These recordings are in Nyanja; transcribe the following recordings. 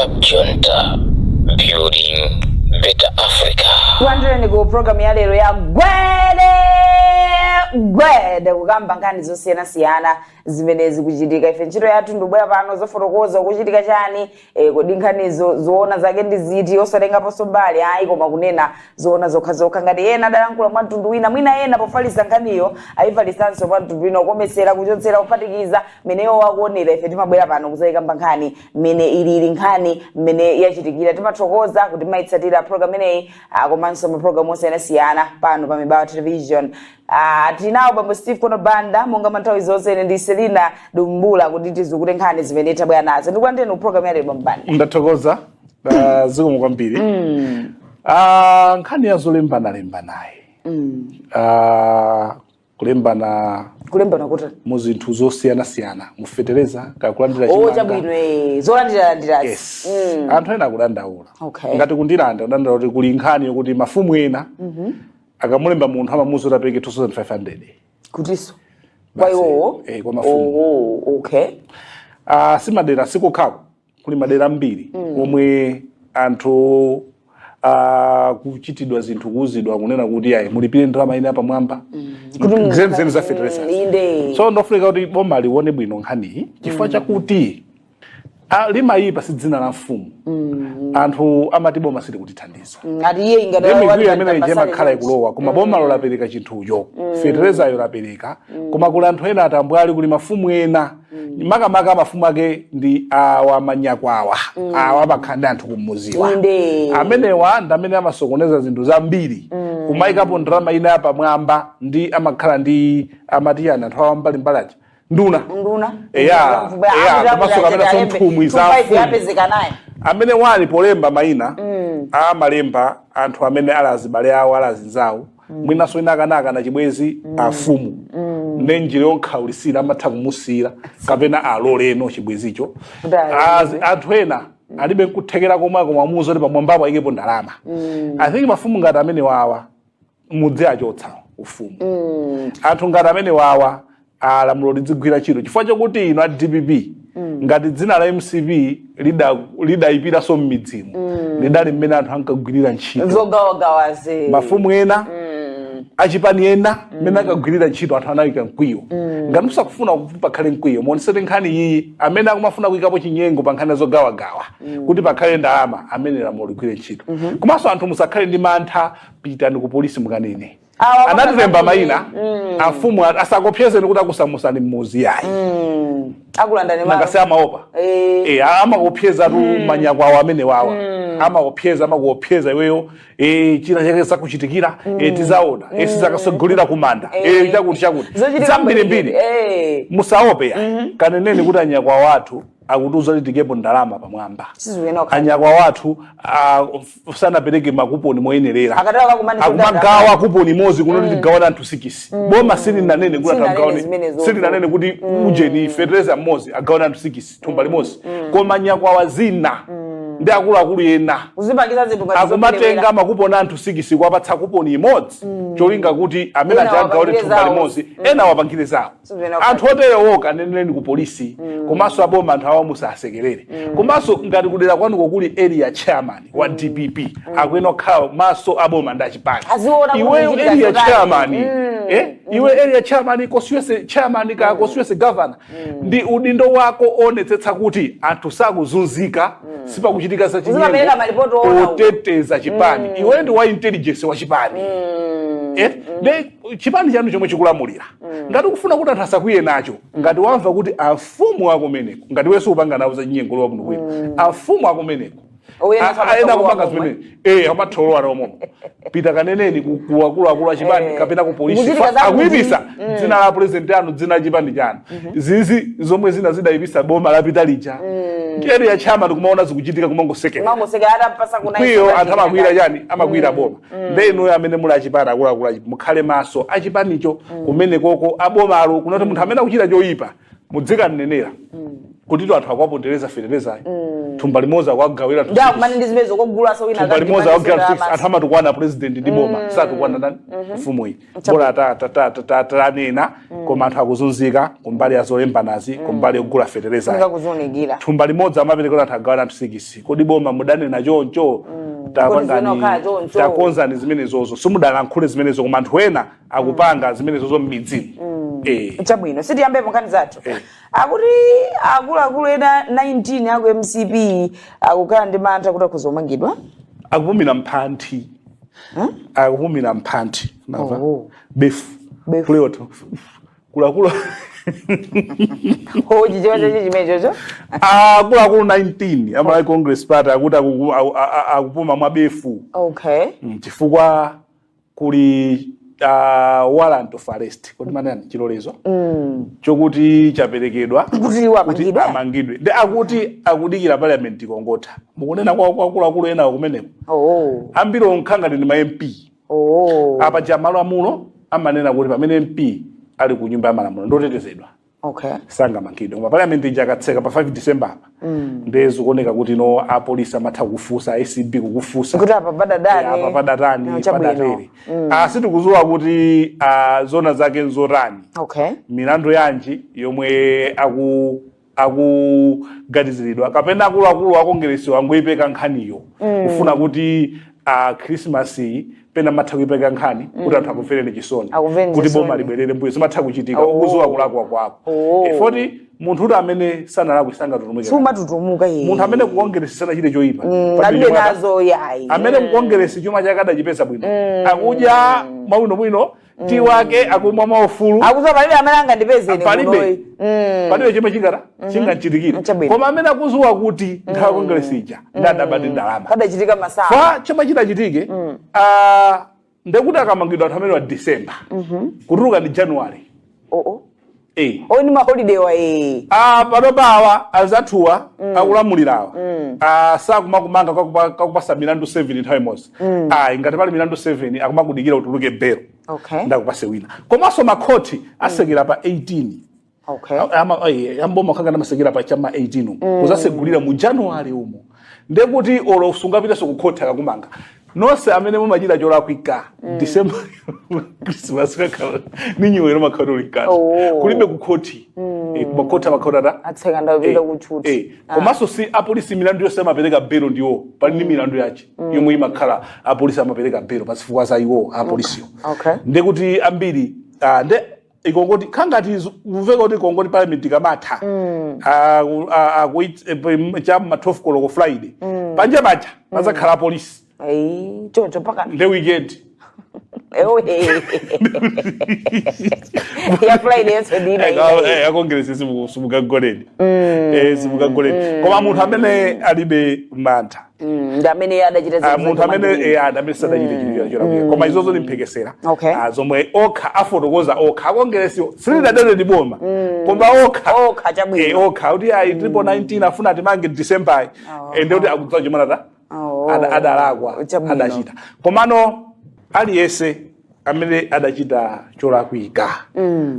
Junta, building better Africa. Tuandire ku program ya lero ya Gwede kugamba nkani zosiyana zimenezi kuchitika ife ntchito yathu ndibwera pano zofotokoza kuchitika chani kodi nkhanizo zoona zake ndiziti osatengaponso mbali ayi koma kunena zoona zokha ngati yena adalankhula mwa mtundu wina mwina yena pofalisa nkhaniyo ayifalisanso mwa mtundu wina okomesera kuchotsera kuphatikiza meneyo wakuonera ife timabwera pano kuzayikamba nkhani mmene ili nkhani mmene yachitikira timathokoza kuti maitsatira program ineyi komanso maprogramu osiyanasiyana pano pa Mibawa television. Tinawo bambo Steve Konobanda monga manthawi zonse ine ndi Selina Dumbula kuti tizukule nkhani zimene tabwera nazo ndikulandeni ku program ya lero bambanda. Ndathokoza zikomo kwambiri. Nkhani yazolembana kulembana kuti mu zinthu zosiyana mufetereza kakulandira chimanga. Chabwino zolandira. Yes. Anthu ena akudandaula. Okay. Ngati kundilanda udandaula kuti kuli nkhani yokuti mafumu ena akamulemba munthu amamuzo tapeke 2500 kutiso kwa iwo kwa mafumu. Okay. Simadera sikukhaku kuli madera mbiri omwe anthu kuchitidwa zinthu kuzidwa kunena kuti ayi mulipire ndalama ine apamwamba zenzeni za federation. So ndofunika kuti boma lione bwino nkhani chifukwa chakuti limayipa si dzina la mfumu. Anthu amati boma sili kutithandiza. Ati iye ingadawa wali amene ije makhala ikulowa koma boma lo lapereka chinthucho. Federeza yo lapereka koma kula anthu ena atambwali kuli mafumu ena makamaka mafumu ake ndi awa manyakwawa awa makhanda anthu kumuziwa amenewa ndamene amasokoneza zinthu zambiri kumayikapo ndalama ina pamwamba ndi amakhala ndi amatiyana anthu awa mbalimbalaja nduna amasoka amene sonthumwi za amene wali polemba mayina amalemba anthu amene alazibale awo alazinzawo mwinaso ina akanaka na chibwezi afumu nenjire yonkaulisira amatha kumusira kapena aloleno chibwezicho anthu ena alibe nkuthekera komwe mamuzo ali pamwambapo ayikepo ndalama. I think mafumu ngati amene wawa mudzi achotsa ufumu. Anthu ngati amene wawa lamulo lidzigwira chiro chifukwa chokuti ino a DPP ngati dzina la MCP lidayipira so m'midzimu lidali mmene anthu ankagwirira ntchito zogawagawaze mafumu ena achipani ena mmene akagwirira ntchito anthu anayika mkwiyo ngati musakufuna pakhale mkwiyo muonesete nkhani iyi amene akumafuna kuyikapo chinyengo pa nkhani zogawagawa kuti pakhale ndalama amene lamulo ligwire ntchito komanso anthu musakhale ndi mantha pitani ku polisi mukanene anatilemba mayina afumu asakopyezeni kuti akusamusani mmuzi yayi akulandane mama ngase amaopa amakopyeza tu manyakwawa amene wawa amakopyeza amakuopyeza iweyo china chake sakuchitikira tizaona sizakasogolera kumanda chakuti zambirimbiri musaope ya kaneneni kuti anyakwawa wathu akutuza litikepo ndalama pamwamba anyakwa wathu sanapereke makuponi moyenerera akumagawa kuponi mozi kunoti tigawana anthu 6 boma sili nanene kuti sili nanene kuti ujeni federeza mozi agawana anthu 6 thumba limozi koma anyakwa wazina ndi akulu yena akumatenga makuponi anthu 6 kwapatsa kuponi imodzi cholinga kuti amene achagawane thumba limozi ena wapangire zawo anthu oterewo kaneneni ku polisi komanso aboma anthu awa musasekerere komanso ngati kudera kwanuko kuli area chairman wa DPP akwena okhala maso aboma ndi achipani iweyo area chairman iwe area chairman constituency chairman ka constituency governor ndi udindo wako onetsetsa kuti anthu sakuzunzika sipakuchitika za chinyengo oteteza chipani iwe ndi wa intelligence wa chipani chipani chanu chomwe chikulamulira ngati ukufuna kuti anthu asakwiye nacho ngati wamva kuti afumu akomeneko ngati weso upanga nawo za chinyengo lowa kuno kwino afumu akomeneko ena kupanga zimene amatholowa nawo pita kaneneni kuwakulu achipani kapena ku polisi akuyipisa dzina la president anu dzina la chipani chanu zizi zomwe zina zidayipisa boma lapita lija keri ya chama ndikumaona zikuchitika kumangosekera kwiyo anthu amakwira chani amakwira boma ndeno amene muli achipani akulu mukhale maso achipanicho kumene koko abomalo kunoti munthu amene akuchita choyipa mudzika nenera kuti anthu akwapondereza federeza thumba limoza kwagawira nda kumani ndizimezo kogula so wina thumba limoza kwagawira athama tukwana president ndi boma satukwana ndani mfumu iyi bora tatanena koma anthu akuzunzika kumbali ya zolembanazi kumbali yogula fertilizer ngakuzonikira thumba limoza amaperekera anthu agawira anthu 6 kodi boma mudane choncho takonzani zimenezozo simudalankhule zimenezo koma anthu ena akupanga zimenezozo m'midzimu chabwino sitiyambepo nkhani zathu akuti akuluakulu ena 19 aku MCP akukhala ndi mantha kuti akuzomangidwa akupumira mphanthi akupumira mphanthi nava befu kuleoto kulakulu hoji chiwacho chimechocho akuluakulu 19 amalayi Congress Party akuti akupuma mwabefu chifukwa kuli warrant of arrest kodi manani chilolezo chokuti chaperekedwa kuti amangidwe ndi akuti akudikira parliament ikongotha mukunena kwa akuluakulu ena kumeneko ambiri onkhangati ndi ma MP apa jamalo amulo amanena kuti pamene MP ali ku nyumba ya malamulo ndotetezedwa sangamangidwe koma parliament ijakatseka pa 5 December apa ndezo kuoneka kuti no apolisi amatha kufusa ACB kukufusa kuti apa padatani padatere asitikuzuwa kuti zona zake nzotani milandu yanji yomwe akugatiziridwa kapena akuluakulu akongeresi wangoyipeka nkhaniyo kufuna kuti Christmas pena matha kuipeka nkhani kuti anthu akuferene chisoni kuti boma libwerere mbuyo simatha kuchitika ukuzuwa kulakwa kwako foti munthu uti amene sanalakwe sangatutumuka munthu amene kukongeresi sanachite choyipa amene kukongeresi chuma chake adachipeza bwino akudya mwabwinobwino ti wake akumwa maufulu akuza palibe amene angandipezeni palibe chimwe chingata chingachitikira koma amene akuzuwa kuti nthawi kongeresi ija ndadabati ndalama kadachitika masawa fa chimwe chitachitike ndekuti akamangidwa anthu amene wa December kutuluka ndi January oni maholiday wa panopawa azathuwa akulamulirawa sakumakumanga kakupasa milandu 7 nthawi imodzi ngati pali milandu 7 akumakudikira utuluke belo ndakupase wina komanso makhoti asekera pa 18 amboma khanga namasekera pa chama 18 uzasegulira mu January umo ndekuti olo sungapitaso kukhoti akakumanga nonse amene mumachita cholakwika December Christmas kakhala ninyiwero makatolika kulibe kukhoti kumakhoti amakhotata atsekanda vile kuchuti komanso si apolisi milandu yonse amapereka belo ndiwo pali ni milandu yache yomwe imakhala apolisi amapereka belo pasifukwa za iwo apolisiyo ndekuti ambiri ikongoti khangati uveka kuti ikongoti parliament kamatha chama 12 koloko Friday panja bacha pazakhala polisi choncho paka the weekend ya Friday so dina akongeresi simukagoleni simukagoleni koma munthu amene alibe mantha ndamene adachita munthu amene adamene sadachita chiro koma izozo nimphekesera zomwe okha afotokoza okha akongeresiwo silidadere ndi boma koma okha chabwino okha kuti ayi triple 19 afuna timange December ende kuti akudzawo chimanata adalakwa adachita komano aliyese amene adachita cholakwika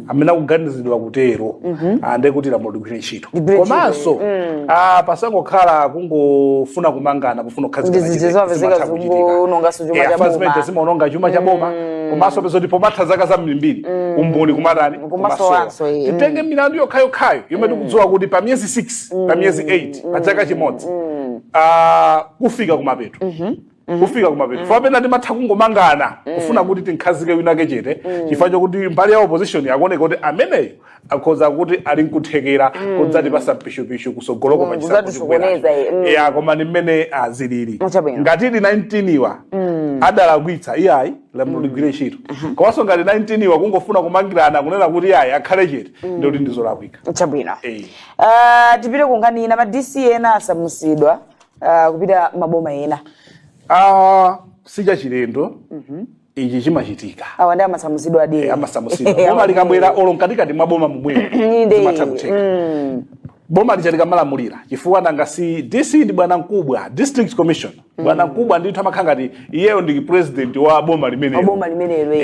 amene akuganizidwa kutero ande kuti lamulo ligwire ntchito komanso pasangokhala kungofuna kumangana kufuna kukhazikazimene zimaononga chuma cha boma komanso pezo ndipo matha zaka zambiri umboni kumatani kumasowanso titenge milandu yokhayokhayo yomwe tikudziwa kuti pa miyezi 6 pa miyezi 8 pa chaka chimodzi kufika kumapeto kufika kumapeto fapena timatha kungomangana kufuna kuti tinkhazike winake chete chifukwa chokuti mbali ya opposition yakuoneka kuti ameneyo akhoza kuti ali nkuthekera kudzati pasa pishupishu kusogoloko pachisakuchikwera koma ni mmene azilili ngati ili 19 iwa adalakwitsa iyayi lamulo ligwire ntchito komanso ngati 19 iwa kungofuna kumangirana kunena kuti iyayi akhale chete ndikuti ndizolakwika chabwino tipite kunkhani ina ma DC ena asamusidwa kupita maboma ena sija chilendo ichi chimachitika ndi amasamusidwa ade amasamusidwa boma likabwera olo mkatikati mwa boma momwemo zimatha kutheka boma lichatika malamulira chifukwa nanga si DC ndi bwana mkubwa district commission bwana mkubwa ndithu amakhangati iyeyo ndi president wa boma limenelo boma limenelo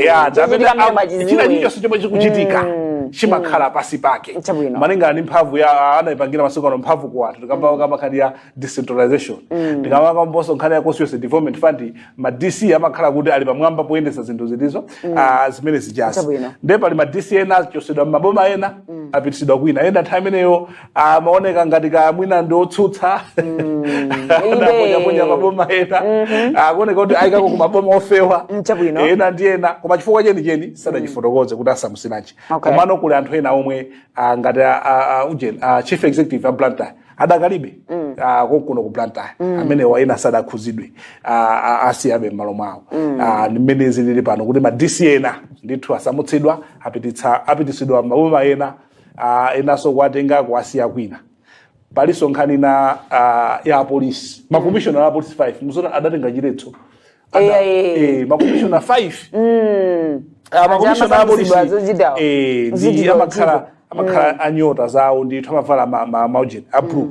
china chilichonse chomwe chikuchitika chimakhala pasi pake Chabwino. malinga ndi mphamvu ya anayipangira masiku ano mphamvu kwathu tikamba nkhani ya decentralization tikamba mboso nkhani ya constituency development fund ma DC amakhala kuti ali pamwamba poyendesa zinthu zitizo zimene zijasi nde pali ma DC ena achosedwa maboma ena apitisidwa kwina enda nthawi imeneyo amaoneka ngati kamwina ndi otsutsa anaponyaponya maboma ena akuoneka kuti ayikako ku maboma ofewa ena ndi ena koma chifukwa chenicheni sadachifotokoze kuti asamusilanji komano kuli anthu ena omwe ngati chief executive a Blantyre adakalibe kokuno ku Blantyre amene waina sadakhuzidwe asiyabe m'malo mwawo mmene zilili pano kuti ma DC ena ndithu asamutsidwa apitisidwa maboma ena enanso kuwatenga kuwasiya kwina paliso nkhani na ya polisi makomishona a polisi 5 muzona adatenga chiletso makomishona 5 makomishona a polisi amakhala anyota zawo ndithu amavala maujeni abru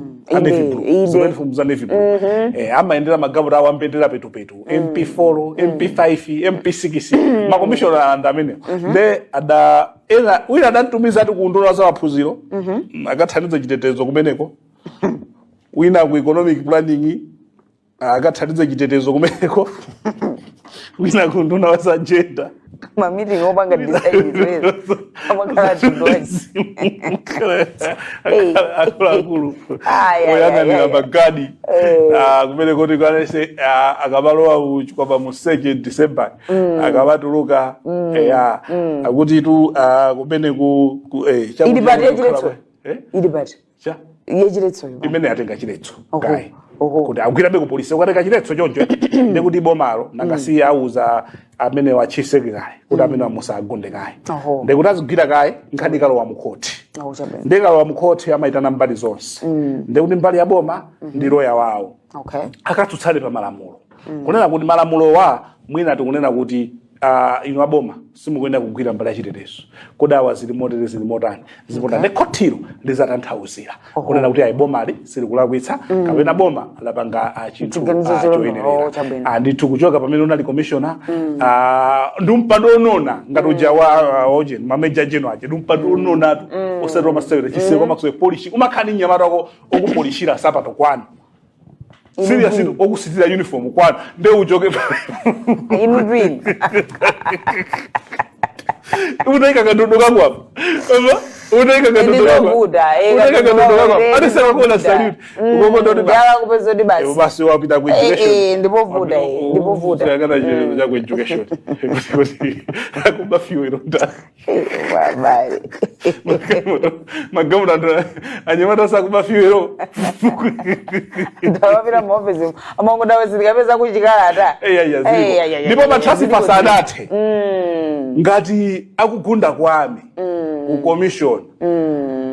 uniform za navy blue amayendera magabulo awo ambendera petupetu MP4 MP5 MP6 makomishona anda amene nde wina adantumiza ati kuundula za maphunziro akathandiza chitetezo kumeneko wina ku economic planning akathandiza chitetezo kumeneko wina kunduna wa agenda mamiti ngopanga decide amakhala tinozi akulu oyang'anira magadi kumene kuti kanese akabalowa kwapa mu 2 December akabatuluka akuti tu kumene ku idibati yachiletso idibati yachiletso imene atenga chiletso kai kuti agwira beko polisi ukatenga chiletso choncho ndekuti bomalo nangasiya auza amene wa chief secretary kuti amene amusagunde kai ndekuti azigwira kai nkhani kalowa mukhoti ndekalowa mukhoti amaitana mbali zonse ndekuti mbali ya boma ndi lawyer wawo akatsutsane pa malamulo kunena kuti malamulo wa mwina tikunena kuti ino aboma simukwenda kugwira mbali ya chitetezo kodawa zili motani ziponda ndi khotiro lizatanthauzira kunena kuti ayibomali sili kulakwitsa kapena boma lapanga chinthu choyenerera ndithu kuchoka pamene unali commissioner ndi mpando onona ngati uja wa ojen mameja jeno aje ndi mpando onona osatoma masewera chiseko makswe polishi umakhani nyamata wako okupolishira sapato kwanu seriously okusitira uniform kwanu nde ujoke in green unaika kandodo kangu hapo unaika kandodo kangu unaika kandodo kangu hadi sasa kuna salute uko ndo yala kupezo di basi basi wapita ku education ndipo vuda kana je za ku education akuba fiwe ronda bye magamu ndo anyamata sa kuba fiwe ro ndawa bila mofezi amongo dawe zikapeza kuchikalata ndipo matrasi pasadate ngati akugunda kwami ku commission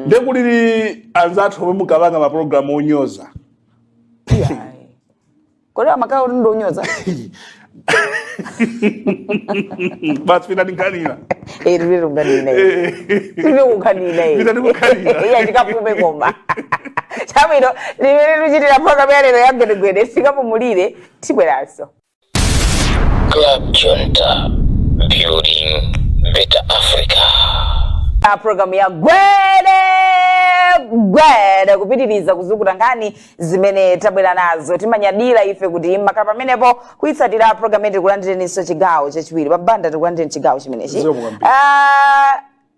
ndekulili anzathu omwe mukavanga ma program onyoza kodi amakao ndo onyoza basi fina ninganira riro nganina riro ukanina iya ndikapume ngoma chamino riro ruchitira program yarero ya Gwede sikapumulire tibweraso Club Junta, building better Africa. Program ya Gwede kupitiriza kuzukuta nkhani zimene tabwera nazo timanyadira ife kuti makhala pamenepo kuitsatira program yetu kulandireniso chigawo chachiwiri pabanda tikulandireni chigawo chimenechi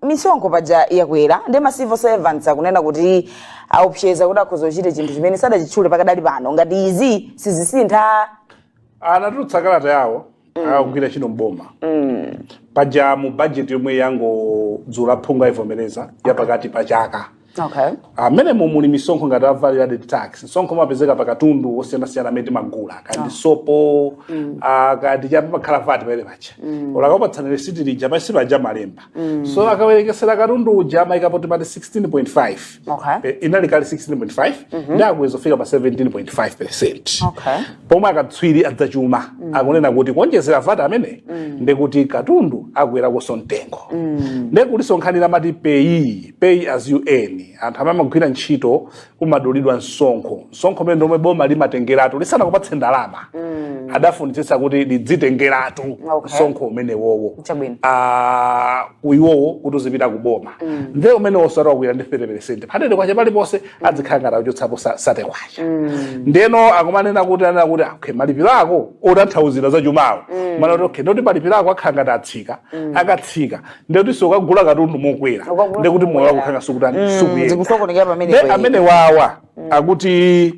misonkho paja yakwera ndi ma civil servants akunena kuti aupseza kuti akhozochite chinthu chimene sadachitchule pakadali pano ngati izi sizisintha anatulutsa kalata yawo akugwira chino mboma paja mu budget yomwe yango dzula phunga ivomereza yapakati pa chaka amene muli misonkho ngati value added tax msonkho mapezeka pakatundu osiyanasiyana amene magula kandi sopo kadi chapakhala vat pamene pacha olakapatsana receipt lija pasi paja malemba so akawerekesera katundu uja amaikapo timati 16.5 inali kali 16.5 ndi akweza kufika pa 17.5%. Pomwe akatswiri adzachuma akunena kuti kuonjezera vat amene ndekuti katundu akwera kusontengo ndekuti sonkhanira mati pay as you earn anthu amene amagwira ntchito kumadulidwa msonkho mene ndomwe boma limatengeratu lisana kupatse ndalama adafunitsitsa kuti lidzitengeratu msonkho umene wowo Chabwino. kuiwowo kuti uzipita kuboma ndiye umene wosara kuira ndi 30% patete kwacha paliponse adzikhala ngati achotsapo sate kwacha ndeno akumanena kuti okay malipiro ako otanthauzira za chumawo mana kuti okay ndoti malipiro ako akhala ngati atsika akatsika ndiye kuti sokagula katundu mokwera ndiye kuti moyo wako khanga sukutani sukuyenda amene wawa akuti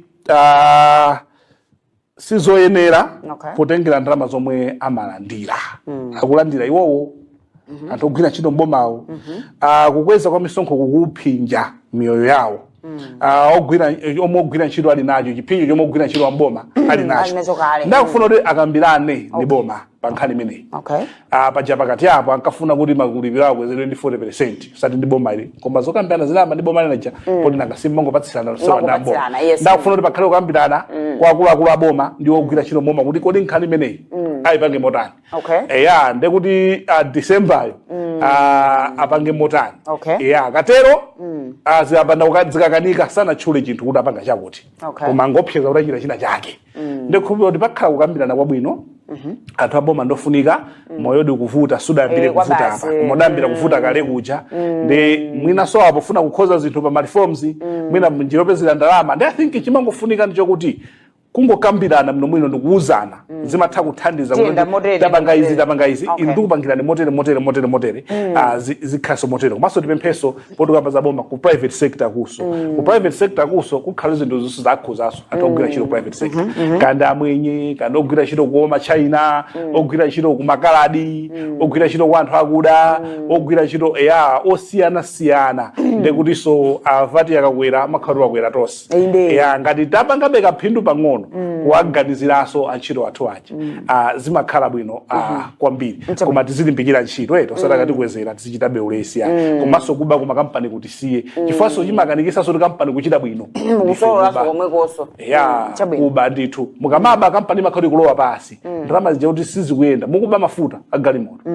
sizoyenera kutengera ndalama zomwe amalandira akulandira iwowo anthu ogwira ntchito mbomawo kukweza kwa misonkho kukuphinja miyoyo yawo ogwira ntchito ali nacho chiphinjo chomwe ogwira ntchito wa mboma ali nacho ndakufuna kuti akambirane ndi boma pa nkhani imeneyi paja pakati apo ankafuna kuti makulipiro ako akwezedwe ndi 40% usati ndi boma ili koma zokambirana zinamba ndi boma linaja kuti nangasimmangopatsirana sowanda mboma ndakufuna kuti pakhale kukambirana kwa akuluakulu a boma ndi ogwira ntchito mboma kuti kodi nkhani imeneyi ayipange motani ndekuti Decembayo apange motani katero zikakanika sanatchule chinthu kuti apanga chakuti koma ngopseza kuti achita china chake ndikukhulupirira kuti pakhala kukambirana kwabwino anthu aboma ndofunika moyodi kuvuta sudayambire kuvuta apa modambira kuvuta kale kuja ndi mwina so apo funa kukhoza zinthu pa reforms mwina njilopezera ndalama ndi I think chimangofunika ndicho kuti kungokambirana mno mwino ndikuuzana zimatha kuthandiza kuti tapanga izi ndikupangirani motere zikhaso motere komanso tipempheso potukamba za boma ku private sector kuso ku private sector kuso kukhala zinthu zonse zakhuzaso anthu ogwira ntchito private sector kandi amwenye kandi ogwira ntchito kuoma China ogwira ntchito ku makaladi ogwira ntchito ku anthu akuda ogwira ntchito osiyana ndekutinso avati yakakwera makhaliro akwera tonse ngati tapangabe kaphindu pang'ono kuwaganiziraso antchito athu aja zimakhala bwino kwambiri koma tizilimbikira ntchito tosati tikwezera tizichitabe ulesi komanso kuba ku makampani kuti siye chifukwa chimakanikisaso kuti kampani kuchita bwino kuba ndithu mukamaba kampani makhati kulowa pasi ndalama zija kuti sizikuyenda mukuba mafuta agalimoto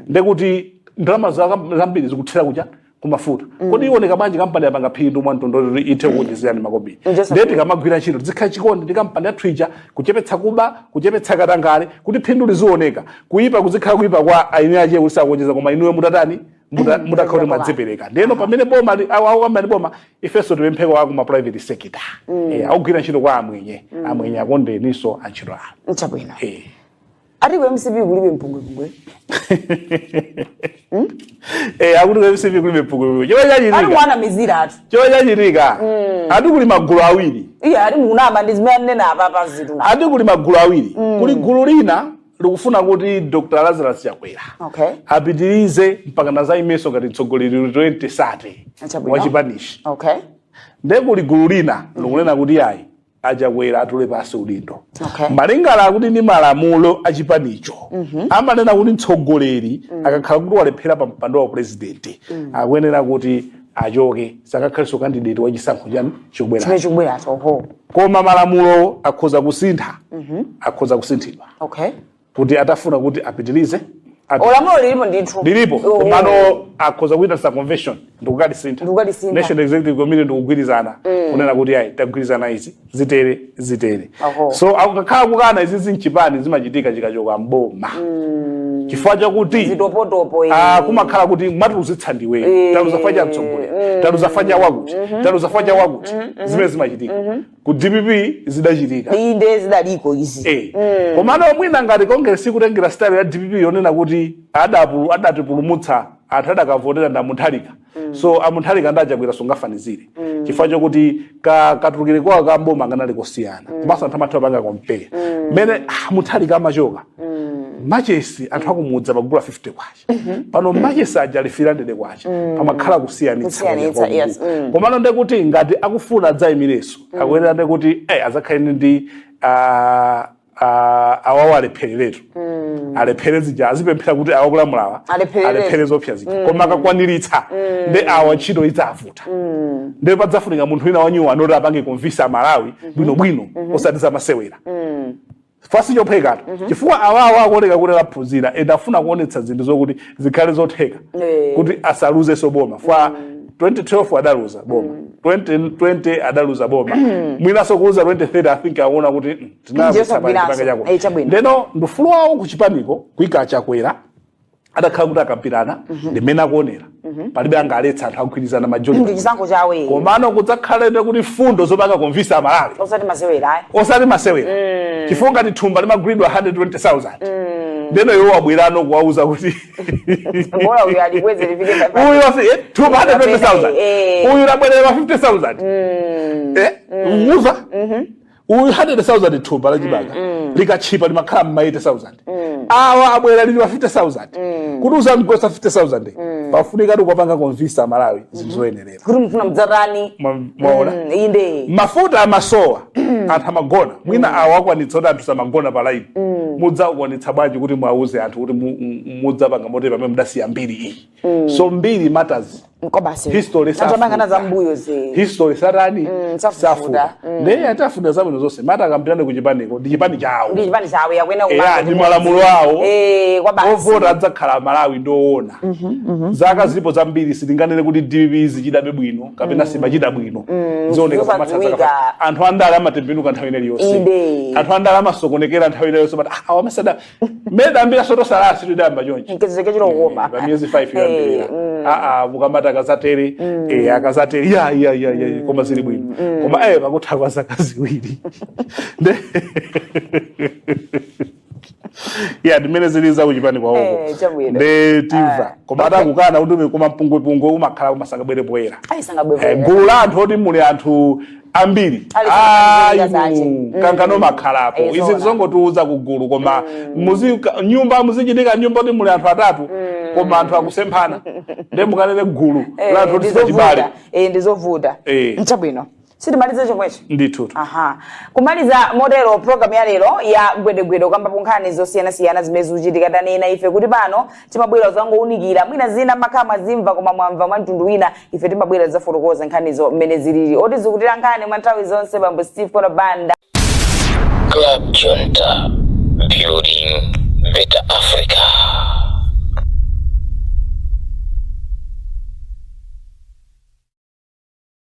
ndekuti ndalama zambiri zikuthira kuja kumafuta kodi ioneka bwanji kampani yapanga phindu mwantondolo ithe kuonjezerani makobiri ndeti kamagwira ntchito zikhala chikondi ndi kampani ya Twitter kuchepetsa kuba kuchepetsa katangale kuti phindu lizioneka kuipa kuzikhala kuipa kwa aine aje kusakuonjeza koma inuwe mutatani mutakhala mwadzipereka ndeno pamene boma awamba ndi boma ifeso tipempheko wako ma private sector akugwira ntchito kwa amwenye akondeniso antchito awo nchabwino ati ku MCP kulibe mpungwe akuti ku MCP kulibe mpungwe ari mwana mizira atu choyachitika ati kuli magulu awiri ari munamba ndizimene napa pazitu ati kuli magulu awiri kuli gulu lina likufuna kuti Dr. Lazarus Chakwera apitirize mpaka na zaimeso ngati mtsogoleri 2030 wachipanishi ndiye kuli gulu lina likunena kuti ayi Achakwera atule pasi udindo malingana akuti ndi malamulo achipanicho amanena kuti mtsogoleri akakhala kuti walephera pa mpando wa president akuyenera kuti achoke sakakhalenso candidate wachisankho chani chobwera koma malamulo akhoza kusintha akhoza kusinthidwa kuti atafuna kuti apitilize olamulo lilipo ndithu lilipo komano akhoza kuita sa convention ndikukati sintha National Executive Committee ndikugwirizana kunena kuti ayi tagwirizana izi zitere so akakhala kukana izi zinchipani zimachitika chikachoka mboma chifukwa chakuti kumakhala kuti mwatuluzitsa ndiwe taluzafanya mtsogoleri taluzafanya wakuti zimene zimachitika ku DPP zidachitika inde zidaliko izi komano mwina ngati Congress ikutengera style ya DPP yonena kuti adatipulumutsa anthu adakavotera ndamunthalika so amunthalika ndachakwera sungafanizire chifukwa chokuti katulukire kwawo kamboma kanali kosiyana komanso anthu amathiwa panga kompera mmene munthalika amachoka machesi anthu akumudza pagula 50 kwacha pano machesi aja alifira ndede kwacha pamakhala kusiyanitsa komano ndekuti ngati akufuna adzayimireso akuyenera ndekuti azakhale ndi awawo alephereretu alephere zija azipemphera kuti awakulamulawa alephere zopsa zija koma akakwaniritsa ndi awa ntchito idzavuta ndi padzafunika munthu wina wanyuwa anoti apange konvisa Malawi bwinobwino osati zamasewera fasi chophekatu chifukwa awawo akuoneka kuti aphunzira ende afuna kuonetsa zinthu zokuti zikhale zotheka kuti asaluze soboma fwa 2012 adaluza boma 2020 adaluza boma mwina sokuuza 2030 I think aona kuti tinapanga chako ndeno ndufulu wawo kuchipaniko kuika chakwera adakhala kuti akampirana ndimene akuonera palibe angaletsa anthu akugwirizana majoni ndi chisankho chawe komano kudzakhalete kuti fundo zopanga konvisa amalawi osati masewera chifukwa tithumba limagulidwa 120,000 ndeno iwo wabwerano kuwauza kuti mbona uyu alikweze lifike uyu wasi 220,000 uyu labwerera 50,000 uza uyu 100,000 thumba lachibanga likachipa limakhala ma 80,000 awa abwera lili 50,000 kuti uzamgosa 50,000 pafunika kupanga konvisa Malawi zizoyenerera kuti mfuna mdzarani mwaona inde mafuta amasowa anthu amagona mwina awakwanitsa kuti anthu samagona pa line mudzakwanitsa bwanji kuti mwauze anthu kuti mudzapanga motepa pamene mudasiya mbiri iyi so mbiri matters mkobasi history safuta za mbuyo ze history satani safuta ndiye atafuna zabwino zonse mata akampirane kuchipaniko ndi chipani chawo yakwena kumanga ndi malamulo awo kwa basi ovota adzakhala Malawi ndoona zaka zipo zambiri sitinganene kuti DPP zichidabe bwino kapena simachida bwino zioneka kumatazaka anthu andale amatembenuka nthawi ine yonse anthu andale amasokonekera nthawi ine yonse but awamesada meda ambira soto salasi tudamba chonchi nkezeke chiro koma ba miezi 5 yambira mukamata akazatere akazatere ya koma zili bwino koma pakutha kwa zaka ziwiri ya dimene ziliza kuchipani kwa huko ndetiva koma atakukana udume kuma mpungwe umakhala kumasangabwere poera gulu la anthu oti muli anthu ambiri kankano makhalapo izi zongotiuza kugulu koma nyumba muzichitika nyumba oti muli anthu atatu koma anthu akusemphana nde mukanene gulu la anthu oti sachibale ndizovuta nchabwino sitimalize chomwecho ndithu kumaliza modelo program ya lero ya gwedegwede kamba punkhani zosiyana zimene zikuchitika tanena ife kuti pano timabwera zangounikira mwina zina makama zimva koma mwamva mwa mtundu wina ife timabwera zafotokoza nkhanizo mmene zilili oti zikutira nkhani mwa nthawi zonse bambo Steve Kona Banda Club Junta, building better Africa.